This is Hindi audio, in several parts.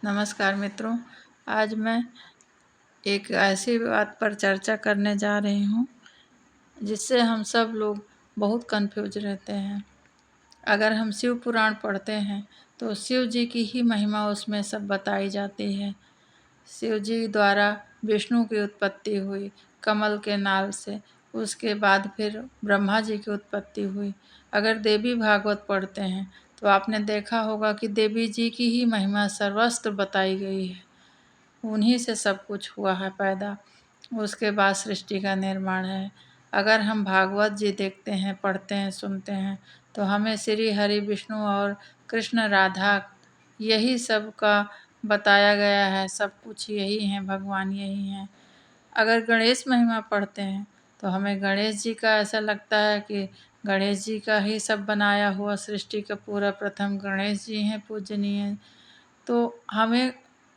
नमस्कार मित्रों। आज मैं एक ऐसी बात पर चर्चा करने जा रही हूँ जिससे हम सब लोग बहुत कंफ्यूज रहते हैं। अगर हम शिव पुराण पढ़ते हैं तो शिव जी की ही महिमा उसमें सब बताई जाती है। शिव जी द्वारा विष्णु की उत्पत्ति हुई कमल के नाल से, उसके बाद फिर ब्रह्मा जी की उत्पत्ति हुई। अगर देवी भागवत पढ़ते हैं तो आपने देखा होगा कि देवी जी की ही महिमा सर्वस्त्र बताई गई है। उन्हीं से सब कुछ हुआ है पैदा, उसके बाद सृष्टि का निर्माण है। अगर हम भागवत जी देखते हैं, पढ़ते हैं, सुनते हैं तो हमें श्री हरि विष्णु और कृष्ण राधा यही सब का बताया गया है। सब कुछ यही है, भगवान यही हैं। अगर गणेश महिमा पढ़ते हैं तो हमें गणेश जी का ऐसा लगता है कि गणेश जी का ही सब बनाया हुआ सृष्टि का पूरा प्रथम गणेश जी हैं पूजनीय। तो हमें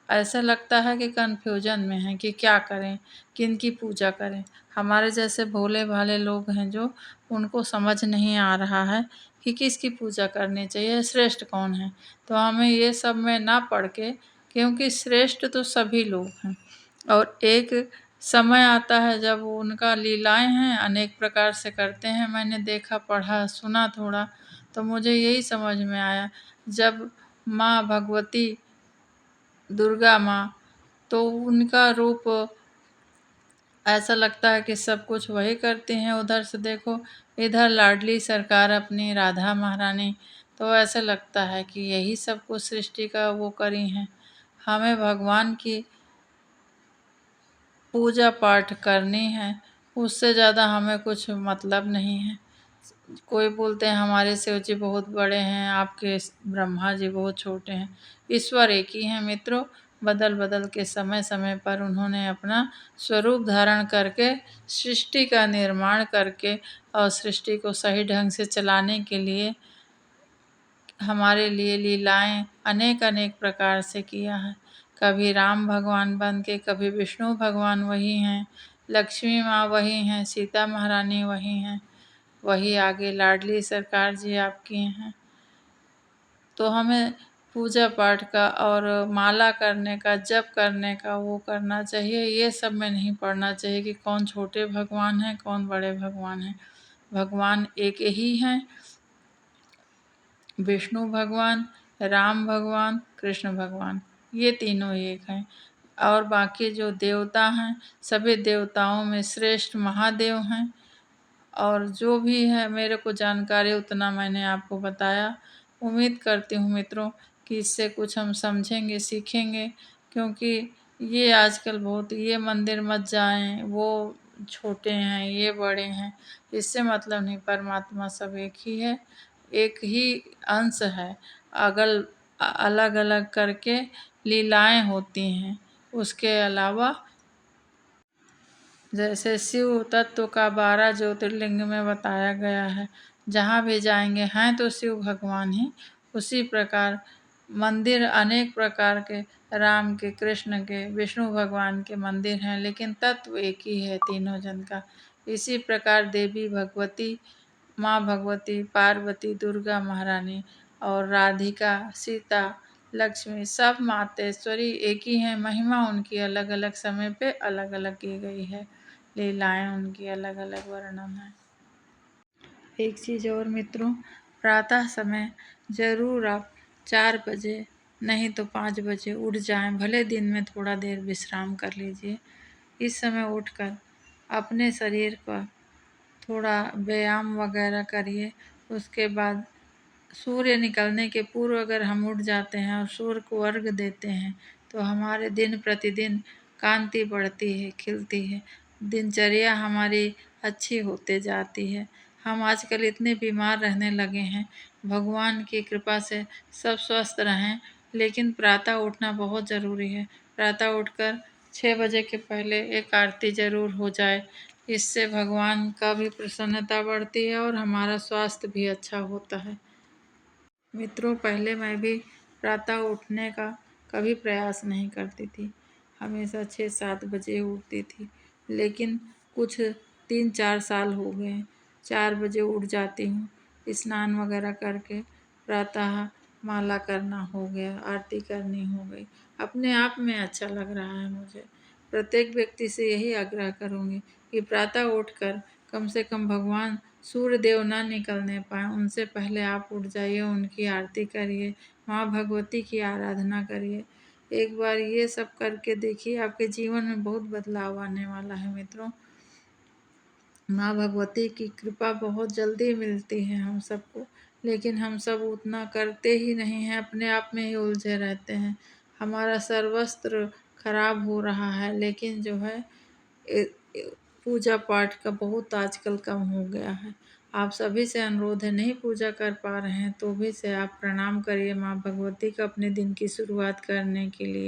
ऐसा लगता है कि कन्फ्यूजन में है कि क्या करें, किनकी पूजा करें। हमारे जैसे भोले भाले लोग हैं जो उनको समझ नहीं आ रहा है कि किसकी पूजा करनी चाहिए, श्रेष्ठ कौन है। तो हमें ये सब में ना पढ़ के, क्योंकि श्रेष्ठ तो सभी लोग हैं और एक समय आता है जब उनका लीलाएं हैं अनेक प्रकार से करते हैं। मैंने देखा, पढ़ा, सुना थोड़ा, तो मुझे यही समझ में आया। जब माँ भगवती दुर्गा माँ, तो उनका रूप ऐसा लगता है कि सब कुछ वही करती हैं। उधर से देखो, इधर लाडली सरकार अपनी राधा महारानी, तो ऐसा लगता है कि यही सब कुछ सृष्टि का वो करी हैं। हमें भगवान की पूजा पाठ करनी है, उससे ज़्यादा हमें कुछ मतलब नहीं है। कोई बोलते हैं हमारे शिव जी बहुत बड़े हैं, आपके ब्रह्मा जी बहुत छोटे हैं। ईश्वर एक ही हैं मित्रों। बदल बदल के समय समय पर उन्होंने अपना स्वरूप धारण करके सृष्टि का निर्माण करके और सृष्टि को सही ढंग से चलाने के लिए हमारे लिए लीलाएं अनेक अनेक प्रकार से किया है। कभी राम भगवान बन के, कभी विष्णु भगवान वही हैं, लक्ष्मी माँ वही हैं, सीता महारानी वही हैं, वही आगे लाडली सरकार जी आपकी हैं। तो हमें पूजा पाठ का और माला करने का, जप करने का वो करना चाहिए। ये सब में नहीं पढ़ना चाहिए कि कौन छोटे भगवान हैं, कौन बड़े भगवान हैं। भगवान एक ही हैं, विष्णु भगवान, राम भगवान, कृष्ण भगवान, ये तीनों एक हैं। और बाकी जो देवता हैं, सभी देवताओं में श्रेष्ठ महादेव हैं। और जो भी है मेरे को जानकारी उतना मैंने आपको बताया। उम्मीद करती हूँ मित्रों कि इससे कुछ हम समझेंगे, सीखेंगे। क्योंकि ये आजकल बहुत, ये मंदिर मत जाएं, वो छोटे हैं, ये बड़े हैं, इससे मतलब नहीं। परमात्मा सब एक ही है, एक ही अंश है। अगल अलग अलग करके लीलाएं होती हैं। उसके अलावा जैसे शिव तत्व का 12 ज्योतिर्लिंग में बताया गया है, जहाँ भी जाएंगे हैं तो शिव भगवान ही। उसी प्रकार मंदिर अनेक प्रकार के, राम के, कृष्ण के, विष्णु भगवान के मंदिर हैं, लेकिन तत्व एक ही है तीनों जन का। इसी प्रकार देवी भगवती, माँ भगवती, पार्वती, दुर्गा महारानी और राधिका, सीता, लक्ष्मी, सब मातेश्वरी एक ही हैं। महिमा उनकी अलग अलग समय पे अलग अलग की गई है, लीलाएं उनकी अलग अलग वर्णन है। एक चीज़ और मित्रों, प्रातः समय ज़रूर आप 4 बजे नहीं तो 5 बजे उठ जाएं। भले दिन में थोड़ा देर विश्राम कर लीजिए। इस समय उठकर अपने शरीर पर थोड़ा व्यायाम वगैरह करिए। उसके बाद सूर्य निकलने के पूर्व अगर हम उठ जाते हैं और सूर्य को अर्घ देते हैं तो हमारे दिन प्रतिदिन कांति बढ़ती है, खिलती है, दिनचर्या हमारी अच्छी होते जाती है। हम आजकल इतने बीमार रहने लगे हैं, भगवान की कृपा से सब स्वस्थ रहें, लेकिन प्रातः उठना बहुत ज़रूरी है। प्रातः उठकर 6 बजे के पहले एक आरती ज़रूर हो जाए। इससे भगवान का भी प्रसन्नता बढ़ती है और हमारा स्वास्थ्य भी अच्छा होता है। मित्रों, पहले मैं भी प्रातः उठने का कभी प्रयास नहीं करती थी, हमेशा 6-7 बजे उठती थी। लेकिन कुछ 3-4 साल हो गए 4 बजे उठ जाती हूँ, स्नान वगैरह करके प्रातः माला करना हो गया, आरती करनी हो गई, अपने आप में अच्छा लग रहा है मुझे। प्रत्येक व्यक्ति से यही आग्रह करूँगी कि प्रातः उठकर कम से कम भगवान सूर्य देव ना निकलने पाएँ, उनसे पहले आप उठ जाइए, उनकी आरती करिए, माँ भगवती की आराधना करिए। एक बार ये सब करके देखिए, आपके जीवन में बहुत बदलाव आने वाला है मित्रों। माँ भगवती की कृपा बहुत जल्दी मिलती है हम सबको, लेकिन हम सब उतना करते ही नहीं हैं, अपने आप में ही उलझे रहते हैं। हमारा सर्वस्त्र खराब हो रहा है, लेकिन जो है ए- ए- पूजा पाठ का बहुत आजकल कम हो गया है। आप सभी से अनुरोध है, नहीं पूजा कर पा रहे हैं तो भी से आप प्रणाम करिए माँ भगवती का अपने दिन की शुरुआत करने के लिए।